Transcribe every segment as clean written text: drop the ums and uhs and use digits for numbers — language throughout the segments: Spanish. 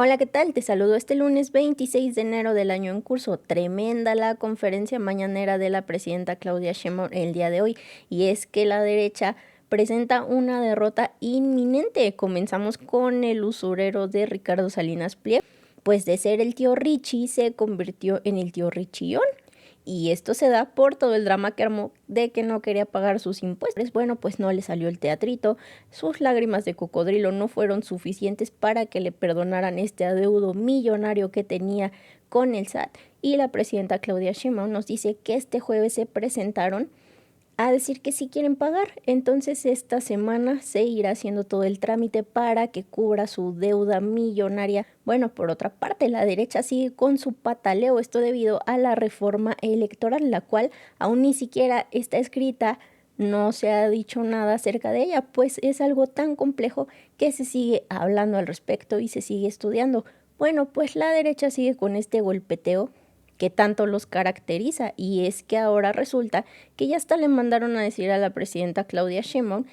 Hola, ¿qué tal? Te saludo este lunes 26 de enero del año en curso. Tremenda la conferencia mañanera de la presidenta Claudia Sheinbaum el día de hoy. Y es que la derecha presenta una derrota inminente. Comenzamos con el usurero de Ricardo Salinas Pliego. Pues de ser el tío Richie se convirtió en el tío Richillón. Y esto se da por todo el drama que armó de que no quería pagar sus impuestos. Bueno, pues no le salió el teatrito. Sus lágrimas de cocodrilo no fueron suficientes para que le perdonaran este adeudo millonario que tenía con el SAT. Y la presidenta Claudia Sheinbaum nos dice que este jueves se presentaron a decir que sí quieren pagar. Entonces esta semana se irá haciendo todo el trámite para que cubra su deuda millonaria. Bueno, por otra parte, la derecha sigue con su pataleo, esto debido a la reforma electoral, la cual aún ni siquiera está escrita, no se ha dicho nada acerca de ella, pues es algo tan complejo que se sigue hablando al respecto y se sigue estudiando. Bueno, pues la derecha sigue con este golpeteo que tanto los caracteriza, y es que ahora resulta que ya hasta le mandaron a decir a la presidenta Claudia Sheinbaum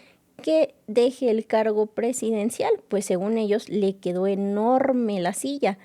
que deje el cargo presidencial, pues según ellos le quedó enorme la silla.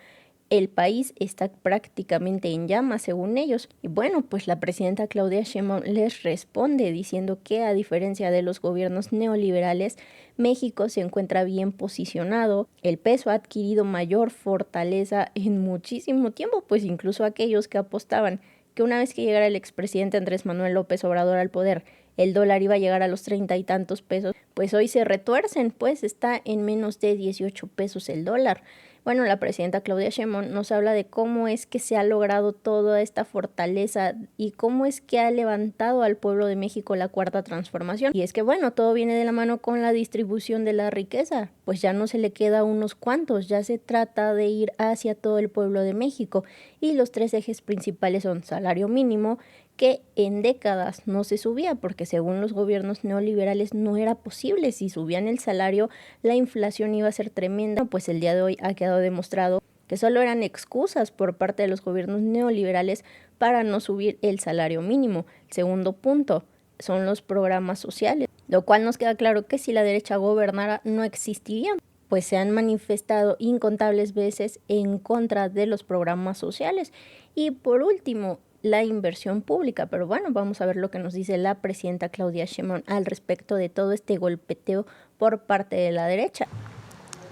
El país está prácticamente en llamas, según ellos. Y bueno, pues la presidenta Claudia Sheinbaum les responde diciendo que a diferencia de los gobiernos neoliberales, México se encuentra bien posicionado, el peso ha adquirido mayor fortaleza en muchísimo tiempo, pues incluso aquellos que apostaban que una vez que llegara el expresidente Andrés Manuel López Obrador al poder, el dólar iba a llegar a los 30 y tantos pesos, pues hoy se retuercen, pues está en menos de 18 pesos el dólar. Bueno, la presidenta Claudia Sheinbaum nos habla de cómo es que se ha logrado toda esta fortaleza y cómo es que ha levantado al pueblo de México la cuarta transformación. Y es que bueno, todo viene de la mano con la distribución de la riqueza, pues ya no se le queda a unos cuantos, ya se trata de ir hacia todo el pueblo de México. Y los tres ejes principales son salario mínimo, que en décadas no se subía porque según los gobiernos neoliberales no era posible. Si subían el salario, la inflación iba a ser tremenda. Pues el día de hoy ha quedado demostrado que solo eran excusas por parte de los gobiernos neoliberales para no subir el salario mínimo. El segundo punto son los programas sociales, lo cual nos queda claro que si la derecha gobernara no existirían, pues se han manifestado incontables veces en contra de los programas sociales. Y por último, la inversión pública. Pero bueno, vamos a ver lo que nos dice la presidenta Claudia Sheinbaum al respecto de todo este golpeteo por parte de la derecha.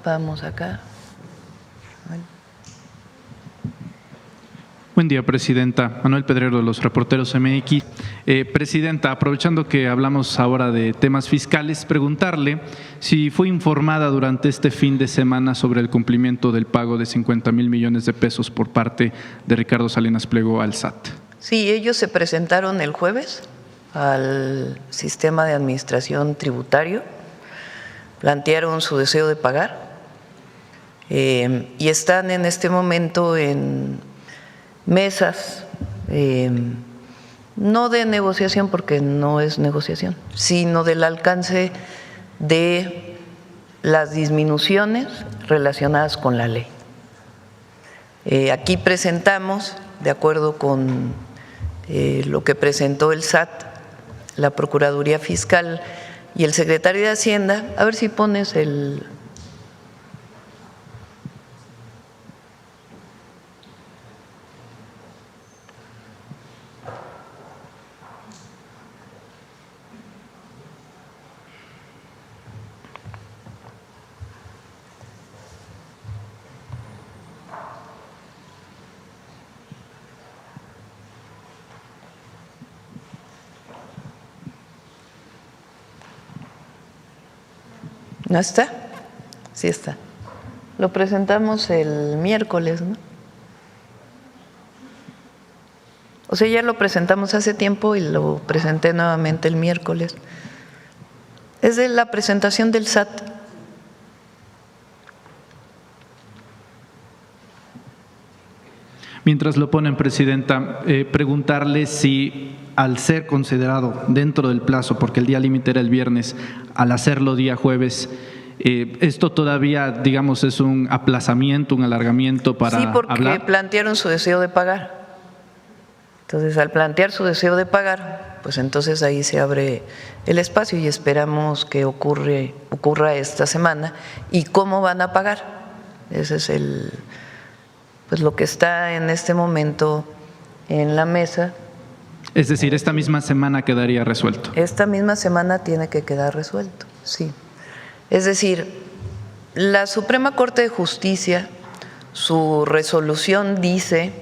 Vamos acá. Buen día, presidenta. Manuel Pedrero, de los Reporteros MX. Presidenta, aprovechando que hablamos ahora de temas fiscales, preguntarle si fue informada durante este fin de semana sobre el cumplimiento del pago de 50,000 millones de pesos por parte de Ricardo Salinas Pliego al SAT. Sí, ellos se presentaron el jueves al sistema de administración tributario, plantearon su deseo de pagar y están en este momento en mesas, no de negociación porque no es negociación, sino del alcance de las disminuciones relacionadas con la ley. Aquí presentamos, de acuerdo con lo que presentó el SAT, la Procuraduría Fiscal y el secretario de Hacienda, a ver si pones el… ¿No está? Sí está. Lo presentamos el miércoles, ¿no? O sea, ya lo presentamos hace tiempo y lo presenté nuevamente el miércoles. Es de la presentación del SAT. Mientras lo ponen, presidenta, preguntarle si al ser considerado dentro del plazo, porque el día límite era el viernes, al hacerlo día jueves, esto todavía, digamos, es un aplazamiento, un alargamiento para hablar. Sí, porque plantearon su deseo de pagar. Entonces, al plantear su deseo de pagar, pues entonces ahí se abre el espacio y esperamos que ocurra esta semana. ¿Y cómo van a pagar? Ese es pues lo que está en este momento en la mesa. Es decir, esta misma semana quedaría resuelto. Esta misma semana tiene que quedar resuelto, sí. Es decir, la Suprema Corte de Justicia, su resolución dice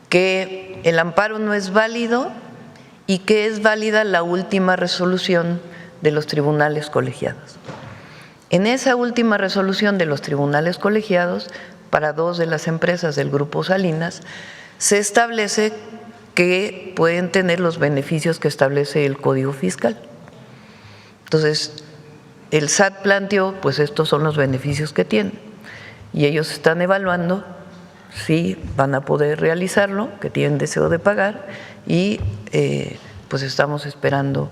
que el amparo no es válido y que es válida la última resolución de los tribunales colegiados. En esa última resolución de los tribunales colegiados, para 2 de las empresas del Grupo Salinas, se establece que pueden tener los beneficios que establece el Código Fiscal. Entonces, el SAT planteó, pues estos son los beneficios que tienen, y ellos están evaluando si van a poder realizarlo, que tienen deseo de pagar, y pues estamos esperando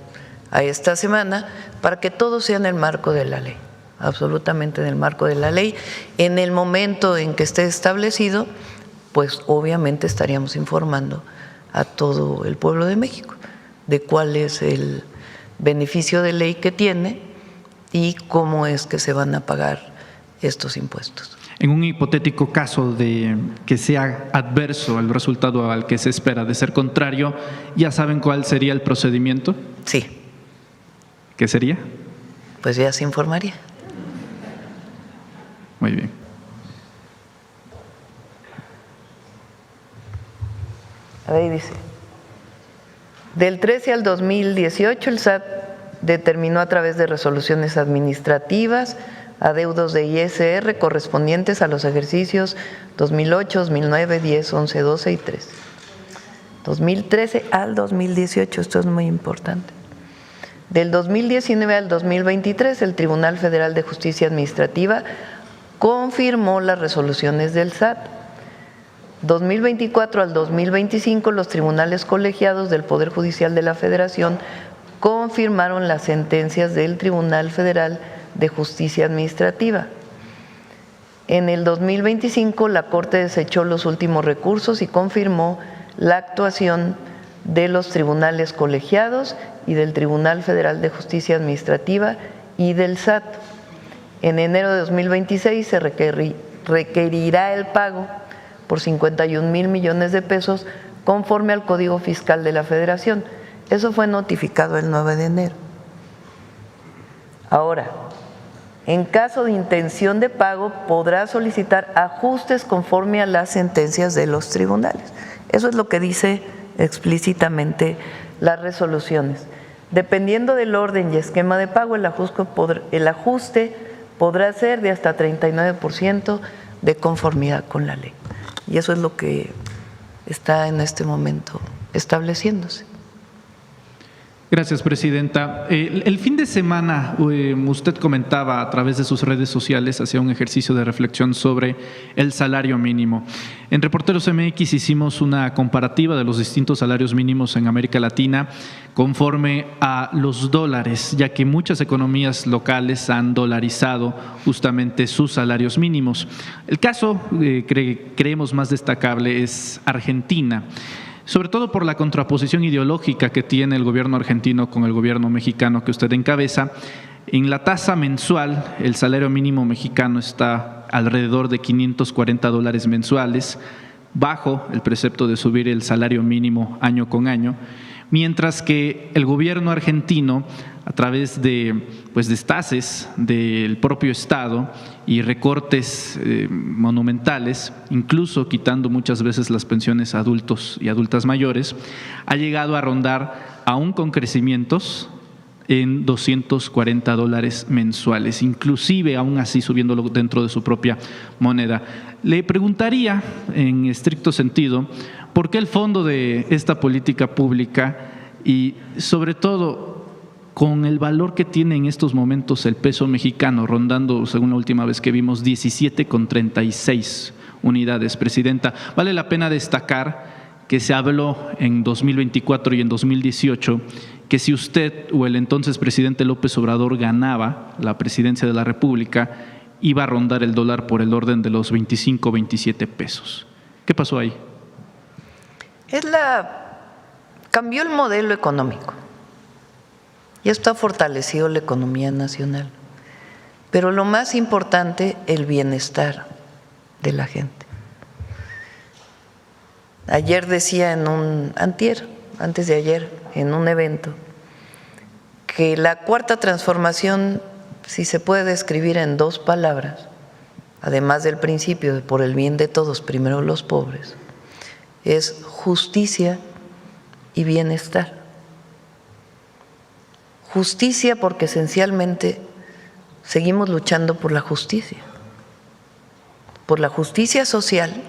a esta semana para que todo sea en el marco de la ley, absolutamente en el marco de la ley. En el momento en que esté establecido, pues obviamente estaríamos informando a todo el pueblo de México de cuál es el beneficio de ley que tiene y cómo es que se van a pagar estos impuestos. En un hipotético caso de que sea adverso el resultado al que se espera, de ser contrario, ¿ya saben cuál sería el procedimiento? Sí. ¿Qué sería? Pues ya se informaría. Muy bien. Ahí dice, del 13 al 2018 el SAT determinó a través de resoluciones administrativas adeudos de ISR correspondientes a los ejercicios 2008, 2009, 10, 11, 12 y 13. 2013 al 2018, esto es muy importante. Del 2019 al 2023, el Tribunal Federal de Justicia Administrativa confirmó las resoluciones del SAT. 2024 al 2025, los tribunales colegiados del Poder Judicial de la Federación confirmaron las sentencias del Tribunal Federal de Justicia Administrativa. En el 2025, la Corte desechó los últimos recursos y confirmó la actuación de los tribunales colegiados y del Tribunal Federal de Justicia Administrativa y del SAT. En enero de 2026 se requerirá el pago por 51,000 millones de pesos conforme al Código Fiscal de la Federación. Eso fue notificado el 9 de enero. Ahora, en caso de intención de pago, podrá solicitar ajustes conforme a las sentencias de los tribunales. Eso es lo que dice explícitamente las resoluciones. Dependiendo del orden y esquema de pago, el ajuste podrá ser de hasta 39% de conformidad con la ley. Y eso es lo que está en este momento estableciéndose. Gracias, Presidenta. El fin de semana usted comentaba a través de sus redes sociales, hacía un ejercicio de reflexión sobre el salario mínimo. En Reporteros MX hicimos una comparativa de los distintos salarios mínimos en América Latina conforme a los dólares, ya que muchas economías locales han dolarizado justamente sus salarios mínimos. El caso, creemos más destacable, es Argentina, sobre todo por la contraposición ideológica que tiene el gobierno argentino con el gobierno mexicano que usted encabeza. En la tasa mensual, el salario mínimo mexicano está alrededor de $540 mensuales, bajo el precepto de subir el salario mínimo año con año, mientras que el gobierno argentino, a través de destaces del propio Estado y recortes monumentales, incluso quitando muchas veces las pensiones a adultos y adultas mayores, ha llegado a rondar, aún con crecimientos, en $240 mensuales, inclusive aún así subiéndolo dentro de su propia moneda. Le preguntaría, en estricto sentido, ¿por qué el fondo de esta política pública y, sobre todo, con el valor que tiene en estos momentos el peso mexicano, rondando, según la última vez que vimos, 17,36 unidades, Presidenta? Vale la pena destacar que se habló en 2024 y en 2018 que si usted o el entonces presidente López Obrador ganaba la presidencia de la República, iba a rondar el dólar por el orden de los 25, 27 pesos. ¿Qué pasó ahí? Cambió el modelo económico y esto ha fortalecido la economía nacional. Pero lo más importante, el bienestar de la gente. Ayer decía antes de ayer, en un evento, que la cuarta transformación, si se puede describir en 2 palabras, además del principio de por el bien de todos, primero los pobres, es justicia y bienestar. Justicia porque esencialmente seguimos luchando por la justicia social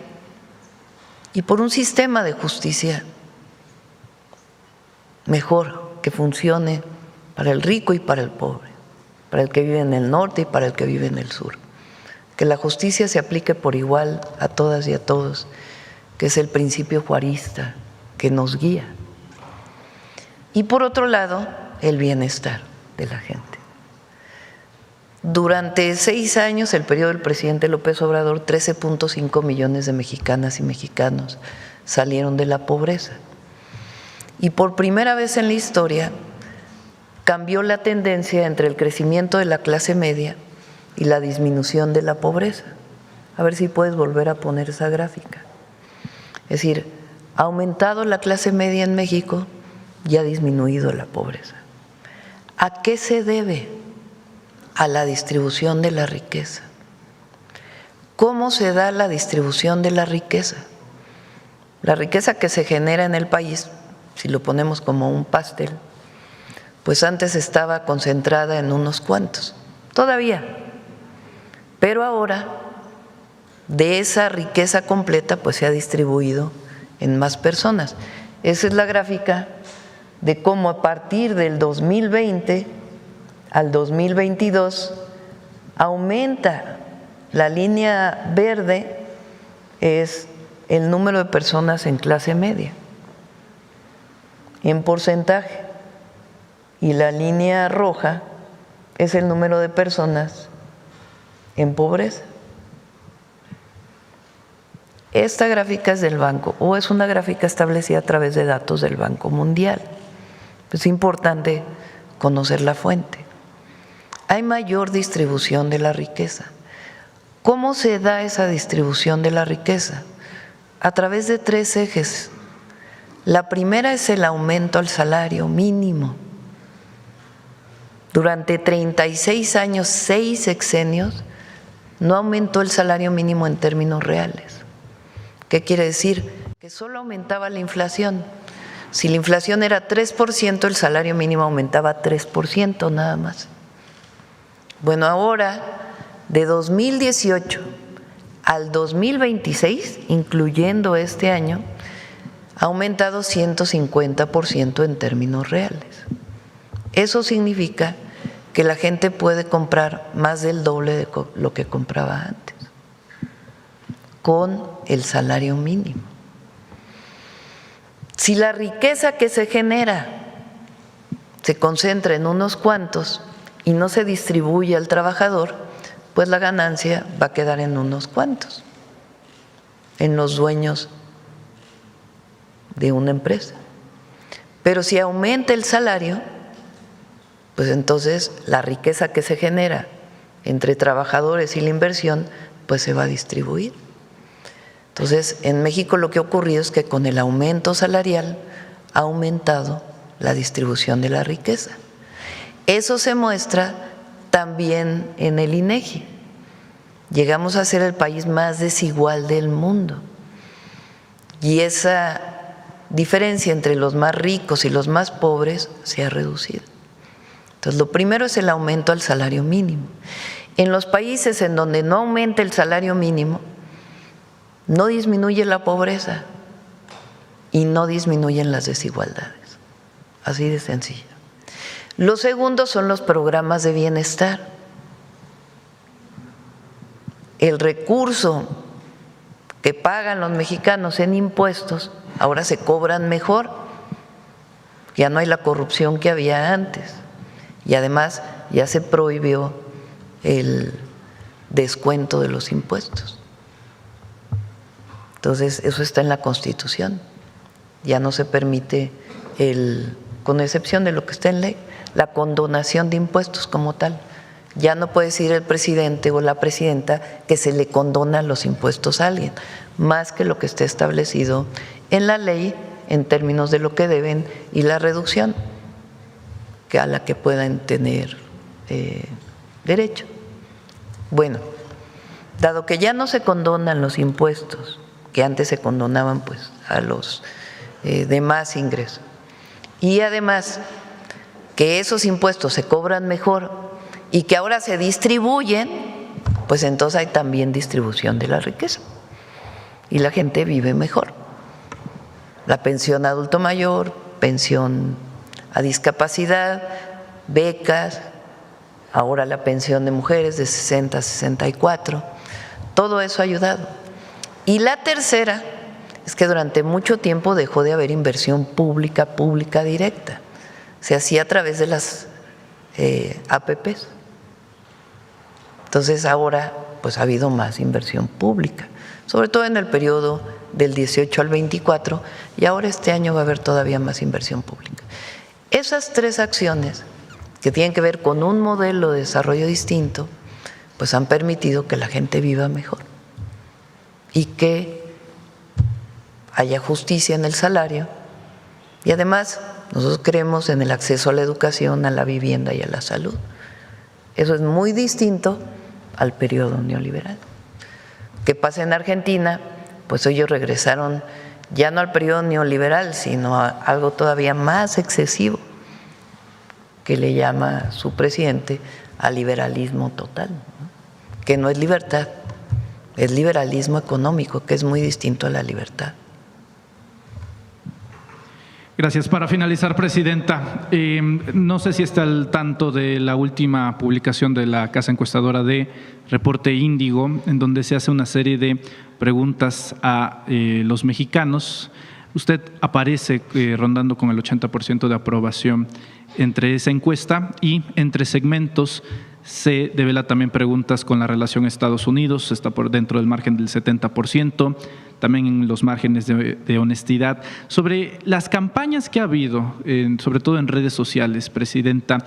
y por un sistema de justicia mejor, que funcione para el rico y para el pobre, para el que vive en el norte y para el que vive en el sur. Que la justicia se aplique por igual a todas y a todos, que es el principio juarista que nos guía. Y por otro lado, el bienestar de la gente. Durante 6 años, el periodo del presidente López Obrador, 13.5 millones de mexicanas y mexicanos salieron de la pobreza. Y por primera vez en la historia cambió la tendencia entre el crecimiento de la clase media y la disminución de la pobreza. A ver si puedes volver a poner esa gráfica. Es decir, ha aumentado la clase media en México y ha disminuido la pobreza. ¿A qué se debe? A la distribución de la riqueza. ¿Cómo se da la distribución de la riqueza? La riqueza que se genera en el país, si lo ponemos como un pastel, pues antes estaba concentrada en unos cuantos, todavía, pero ahora de esa riqueza completa pues se ha distribuido en más personas. Esa es la gráfica de cómo a partir del 2020 al 2022 aumenta. La línea verde es el número de personas en clase media, en porcentaje, y la línea roja es el número de personas en pobreza. Esta gráfica es del banco, o es una gráfica establecida a través de datos del Banco Mundial. Es importante conocer la fuente. Hay mayor distribución de la riqueza. ¿Cómo se da esa distribución de la riqueza? A través de 3 ejes. La primera es el aumento al salario mínimo. Durante 36 años, 6 sexenios, no aumentó el salario mínimo en términos reales. ¿Qué quiere decir? Que solo aumentaba la inflación. Si la inflación era 3%, el salario mínimo aumentaba 3% nada más. Bueno, ahora, de 2018 al 2026, incluyendo este año, ha aumentado 150% en términos reales. Eso significa que la gente puede comprar más del doble de lo que compraba antes, con el salario mínimo. Si la riqueza que se genera se concentra en unos cuantos y no se distribuye al trabajador, pues la ganancia va a quedar en unos cuantos, en los dueños de una empresa. Pero si aumenta el salario, pues entonces la riqueza que se genera entre trabajadores y la inversión, pues se va a distribuir. Entonces, en México lo que ha ocurrido es que con el aumento salarial ha aumentado la distribución de la riqueza. Eso se muestra también en el INEGI. Llegamos a ser el país más desigual del mundo. Y esa diferencia entre los más ricos y los más pobres se ha reducido. Entonces, lo primero es el aumento al salario mínimo. En los países en donde no aumenta el salario mínimo, no disminuye la pobreza y no disminuyen las desigualdades. Así de sencillo. Lo segundo son los programas de bienestar. El recurso que pagan los mexicanos en impuestos ahora se cobran mejor. Ya no hay la corrupción que había antes. Y además ya se prohibió el descuento de los impuestos. Entonces, eso está en la Constitución. Ya no se permite, con excepción de lo que está en ley, la condonación de impuestos como tal. Ya no puede decir el presidente o la presidenta que se le condonan los impuestos a alguien, más que lo que esté establecido en la ley en términos de lo que deben y la reducción a la que puedan tener derecho. Bueno, dado que ya no se condonan los impuestos, que antes se condonaban pues a los de más ingresos, y además que esos impuestos se cobran mejor y que ahora se distribuyen, pues entonces hay también distribución de la riqueza y la gente vive mejor. La pensión a adulto mayor, pensión a discapacidad, becas, ahora la pensión de mujeres de 60 a 64, todo eso ha ayudado. Y la tercera es que durante mucho tiempo dejó de haber inversión pública directa, se hacía a través de las APPs. Entonces ahora pues ha habido más inversión pública, sobre todo en el periodo del 18 al 24, y ahora este año va a haber todavía más inversión pública. Esas tres acciones que tienen que ver con un modelo de desarrollo distinto, pues han permitido que la gente viva mejor y que haya justicia en el salario, y además nosotros creemos en el acceso a la educación, a la vivienda y a la salud. Eso es muy distinto al periodo neoliberal. ¿Qué pasa en Argentina? Pues ellos regresaron ya no al periodo neoliberal, sino a algo todavía más excesivo, que le llama su presidente al liberalismo total, ¿no? Que no es libertad, es liberalismo económico, que es muy distinto a la libertad. Gracias. Para finalizar, presidenta, no sé si está al tanto de la última publicación de la casa encuestadora de Reporte Índigo, en donde se hace una serie de preguntas a los mexicanos. Usted aparece rondando con el 80% de aprobación entre esa encuesta, y entre segmentos se devela también preguntas con la relación Estados Unidos, está por dentro del margen del 70%, también en los márgenes de honestidad. Sobre las campañas que ha habido, sobre todo en redes sociales, presidenta,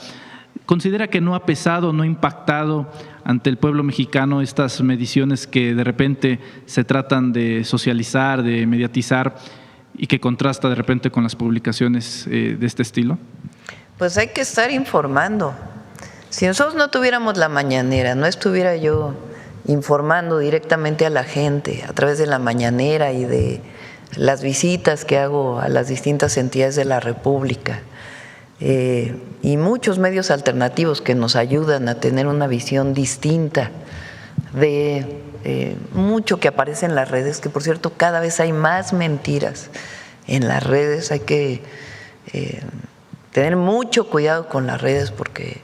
¿considera que no ha pesado, no ha impactado ante el pueblo mexicano estas mediciones que de repente se tratan de socializar, de mediatizar, y que contrasta de repente con las publicaciones de este estilo? Pues hay que estar informando. Si nosotros no tuviéramos la mañanera, no estuviera yo informando directamente a la gente a través de la mañanera y de las visitas que hago a las distintas entidades de la República, y muchos medios alternativos que nos ayudan a tener una visión distinta de mucho que aparece en las redes, que por cierto cada vez hay más mentiras en las redes. Hay que tener mucho cuidado con las redes porque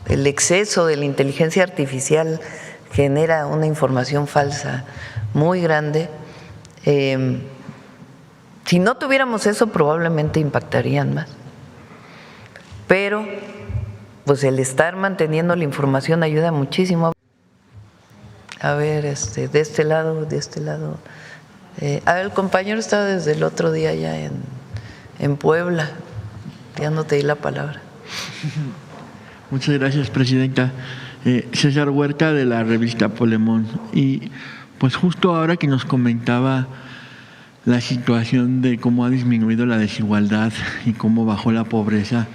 el exceso de la inteligencia artificial genera una información falsa muy grande. Si no tuviéramos eso, probablemente impactarían más. Pero pues el estar manteniendo la información ayuda muchísimo. A ver, de este lado. A ver, el compañero estaba desde el otro día ya en Puebla. Ya no te di la palabra. Muchas gracias, presidenta. César Huerta, de la revista Polemón. Y pues justo ahora que nos comentaba la situación de cómo ha disminuido la desigualdad y cómo bajó la pobreza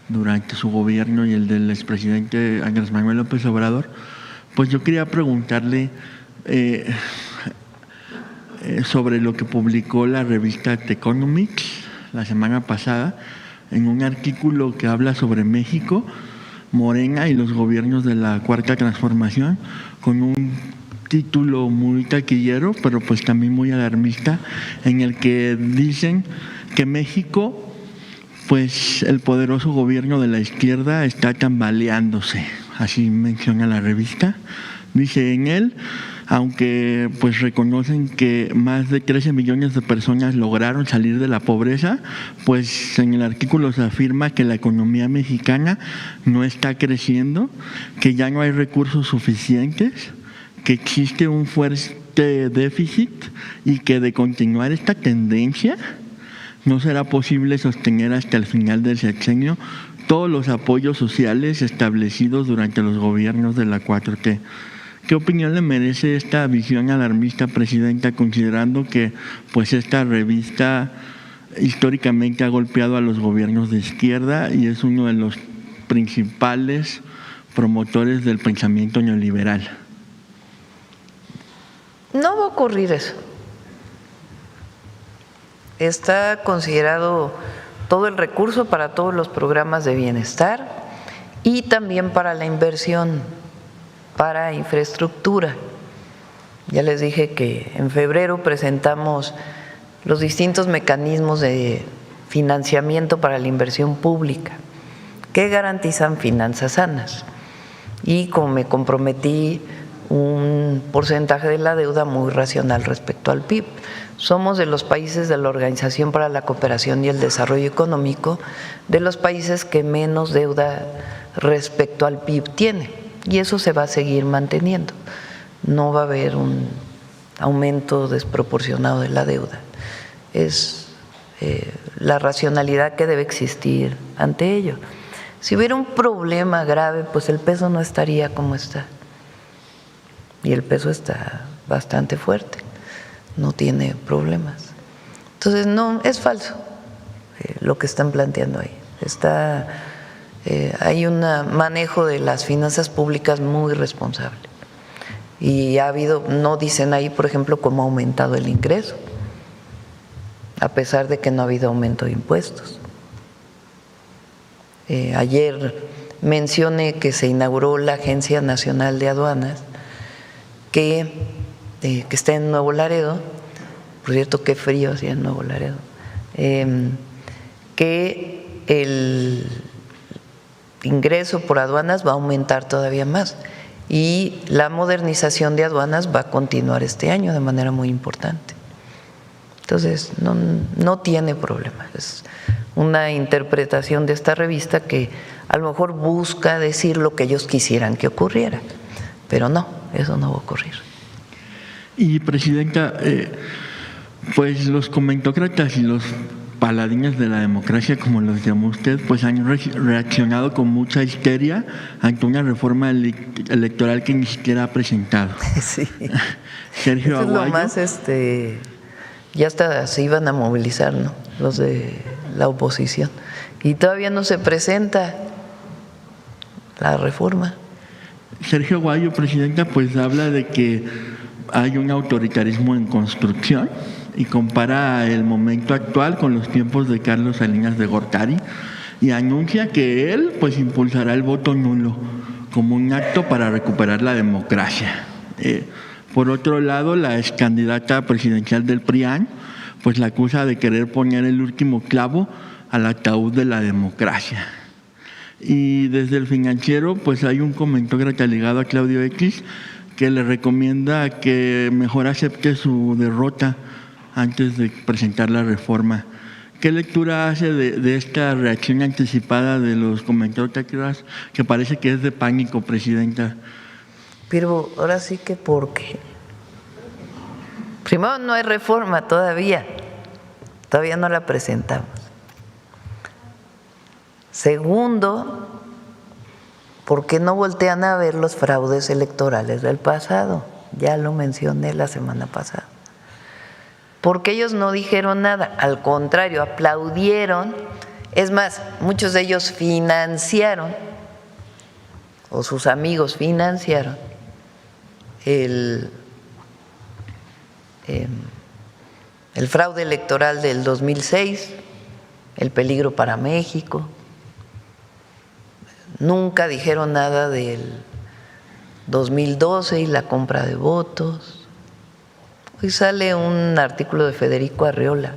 durante su gobierno y el del expresidente Andrés Manuel López Obrador, pues yo quería preguntarle sobre lo que publicó la revista The Economics la semana pasada, en un artículo que habla sobre México, Morena y los gobiernos de la Cuarta Transformación, con un título muy taquillero, pero pues también muy alarmista, en el que dicen que México, pues el poderoso gobierno de la izquierda está tambaleándose, así menciona la revista. Dice en él, aunque pues reconocen que más de 13 millones de personas lograron salir de la pobreza, pues en el artículo se afirma que la economía mexicana no está creciendo, que ya no hay recursos suficientes, que existe un fuerte déficit y que de continuar esta tendencia no será posible sostener hasta el final del sexenio todos los apoyos sociales establecidos durante los gobiernos de la 4T. ¿Qué opinión le merece esta visión alarmista, Presidenta, considerando que pues esta revista históricamente ha golpeado a los gobiernos de izquierda y es uno de los principales promotores del pensamiento neoliberal? No va a ocurrir eso. Está considerado todo el recurso para todos los programas de bienestar y también para la inversión, para infraestructura. Ya les dije que en febrero presentamos los distintos mecanismos de financiamiento para la inversión pública que garantizan finanzas sanas. Y como me comprometí, un porcentaje de la deuda muy racional respecto al PIB. Somos de los países de la Organización para la Cooperación y el Desarrollo Económico, de los países que menos deuda respecto al PIB tiene, y eso se va a seguir manteniendo. No va a haber un aumento desproporcionado de la deuda. Es la racionalidad que debe existir ante ello. Si hubiera un problema grave, pues el peso no estaría como está. Y el peso está bastante fuerte, no tiene problemas. Entonces, no, es falso lo que están planteando ahí. Hay un manejo de las finanzas públicas muy responsable. Y ha habido, no dicen ahí, por ejemplo, cómo ha aumentado el ingreso, a pesar de que no ha habido aumento de impuestos. Ayer mencioné que se inauguró la Agencia Nacional de Aduanas, que está en Nuevo Laredo. Por cierto, qué frío hacía en Nuevo Laredo. Que el ingreso por aduanas va a aumentar todavía más y la modernización de aduanas va a continuar este año de manera muy importante. Entonces, no tiene problema. Es una interpretación de esta revista que a lo mejor busca decir lo que ellos quisieran que ocurriera, pero no, eso no va a ocurrir. Y, Presidenta, pues los comentócratas y los paladines de la democracia, como los llamó usted, pues han reaccionado con mucha histeria ante una reforma electoral que ni siquiera ha presentado. Sí. Sergio Eso Aguayo. es lo más, ya hasta se iban a movilizar, ¿no?, los de la oposición. Y todavía no se presenta la reforma. Sergio Aguayo, Presidenta, pues habla de que hay un autoritarismo en construcción y compara el momento actual con los tiempos de Carlos Salinas de Gortari y anuncia que él pues impulsará el voto nulo como un acto para recuperar la democracia. Por otro lado, la ex candidata presidencial del PRIAN pues la acusa de querer poner el último clavo al ataúd de la democracia. Y desde el Financiero pues hay un comentócrata ligado a Claudio X que le recomienda que mejor acepte su derrota antes de presentar la reforma. ¿Qué lectura hace de esta reacción anticipada de los comentócratas que parece que es de pánico, Presidenta? Pero ahora sí que porque primero no hay reforma todavía no la presentamos. Segundo, porque no voltean a ver los fraudes electorales del pasado, ya lo mencioné la semana pasada. Porque ellos no dijeron nada, al contrario, aplaudieron. Es más, muchos de ellos financiaron, o sus amigos financiaron, el fraude electoral del 2006, el peligro para México. Nunca dijeron nada del 2012 y la compra de votos. Hoy sale un artículo de Federico Arreola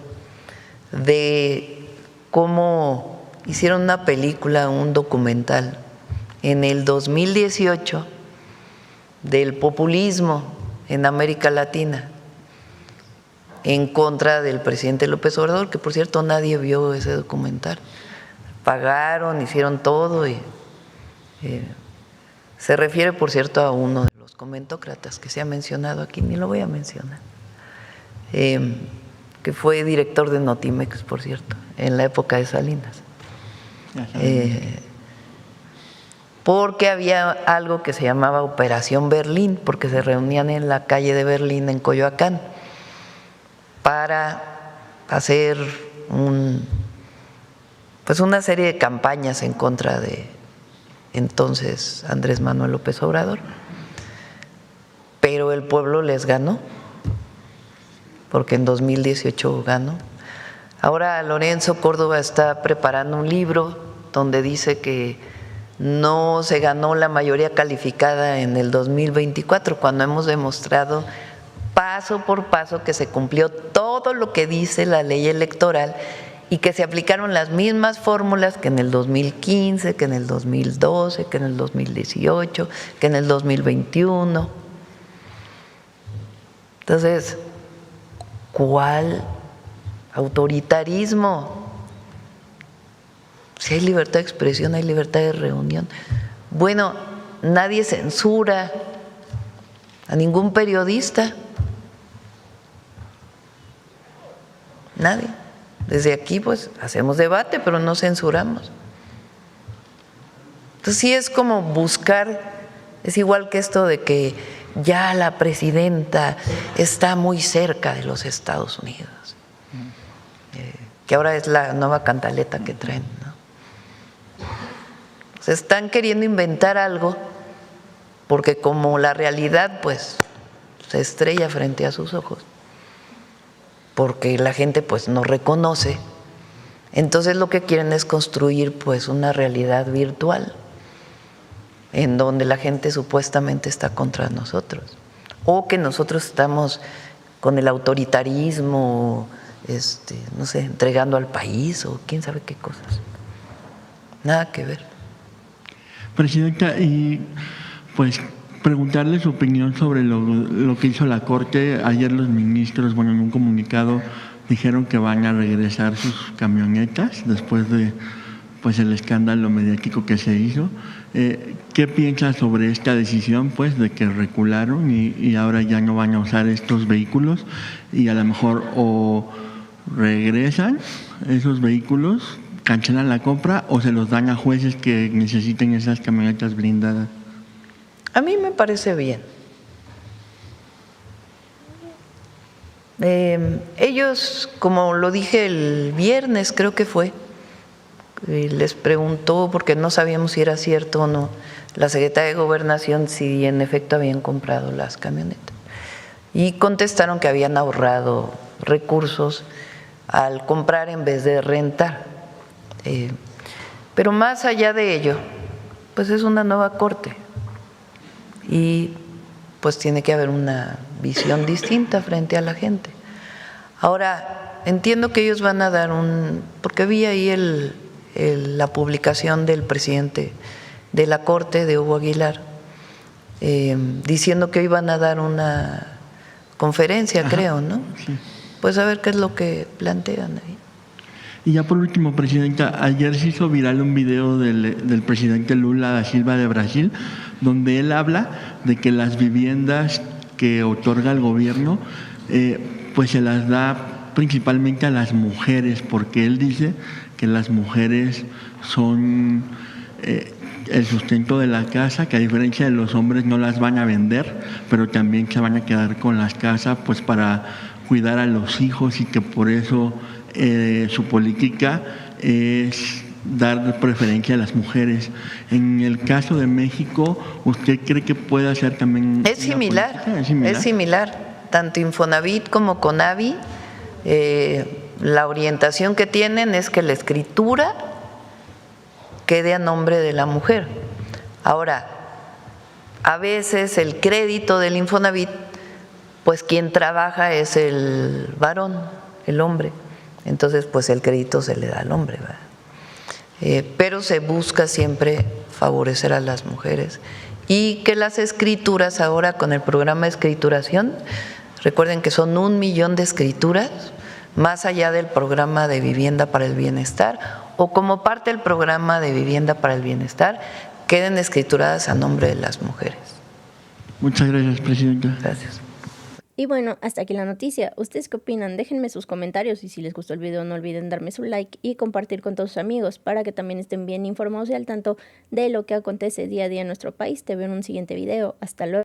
de cómo hicieron una película, un documental en el 2018 del populismo en América Latina en contra del presidente López Obrador, que por cierto nadie vio ese documental. Pagaron, hicieron todo y se refiere, por cierto, a uno de los comentócratas que se ha mencionado aquí, ni lo voy a mencionar, que fue director de Notimex, por cierto, en la época de Salinas. porque había algo que se llamaba Operación Berlín, porque se reunían en la calle de Berlín, en Coyoacán, para hacer una serie de campañas en contra de entonces Andrés Manuel López Obrador. Pero el pueblo les ganó, porque en 2018 ganó. Ahora Lorenzo Córdoba está preparando un libro donde dice que no se ganó la mayoría calificada en el 2024, cuando hemos demostrado paso por paso que se cumplió todo lo que dice la ley electoral y que se aplicaron las mismas fórmulas que en el 2015, que en el 2012, que en el 2018, que en el 2021. Entonces, ¿cuál autoritarismo? Si hay libertad de expresión, hay libertad de reunión. Bueno, nadie censura a ningún periodista. Nadie. Desde aquí pues hacemos debate, pero no censuramos. Entonces sí es como buscar, es igual que esto de que ya la presidenta está muy cerca de los Estados Unidos, que ahora es la nueva cantaleta que traen, ¿no? Se están queriendo inventar algo porque como la realidad pues se estrella frente a sus ojos, porque la gente pues no reconoce, entonces lo que quieren es construir pues una realidad virtual en donde la gente supuestamente está contra nosotros, o que nosotros estamos con el autoritarismo, no sé, entregando al país o quién sabe qué cosas. Nada que ver. Presidenta, y pues preguntarle su opinión sobre lo que hizo la Corte. Ayer los ministros, en un comunicado dijeron que van a regresar sus camionetas después de pues el escándalo mediático que se hizo. ¿Qué piensa sobre esta decisión pues de que recularon y ahora ya no van a usar estos vehículos y a lo mejor o regresan esos vehículos, cancelan la compra o se los dan a jueces que necesiten esas camionetas blindadas? A mí me parece bien. Ellos, como lo dije el viernes, creo que fue, les preguntó, porque no sabíamos si era cierto o no, la secretaria de Gobernación si en efecto habían comprado las camionetas. Y contestaron que habían ahorrado recursos al comprar en vez de rentar. Pero más allá de ello, pues es una nueva Corte y pues tiene que haber una visión distinta frente a la gente. Ahora, entiendo que ellos van a dar porque vi ahí la publicación del presidente de la Corte, de Hugo Aguilar, diciendo que hoy van a dar una conferencia, creo, ¿no? Sí. Pues a ver qué es lo que plantean ahí. Y ya por último, Presidenta, ayer se hizo viral un video del presidente Lula da Silva de Brasil, donde él habla de que las viviendas que otorga el gobierno, pues se las da principalmente a las mujeres, porque él dice que las mujeres son el sustento de la casa, que a diferencia de los hombres no las van a vender, pero también se van a quedar con las casas pues para cuidar a los hijos y que por eso su política es dar preferencia a las mujeres. En el caso de México, ¿usted cree que puede hacer también? Es similar. Tanto Infonavit como Conavi, la orientación que tienen es que la escritura quede a nombre de la mujer. Ahora, a veces el crédito del Infonavit, pues quien trabaja es el varón, el hombre. Entonces, pues el crédito se le da al hombre, ¿verdad? Pero se busca siempre favorecer a las mujeres y que las escrituras ahora con el programa de escrituración, recuerden que son 1 millón de escrituras, más allá del programa de vivienda para el bienestar o como parte del programa de vivienda para el bienestar, queden escrituradas a nombre de las mujeres. Muchas gracias, Presidenta. Gracias. Y bueno, hasta aquí la noticia. ¿Ustedes qué opinan? Déjenme sus comentarios y si les gustó el video no olviden darme su like y compartir con todos sus amigos para que también estén bien informados y al tanto de lo que acontece día a día en nuestro país. Te veo en un siguiente video. Hasta luego.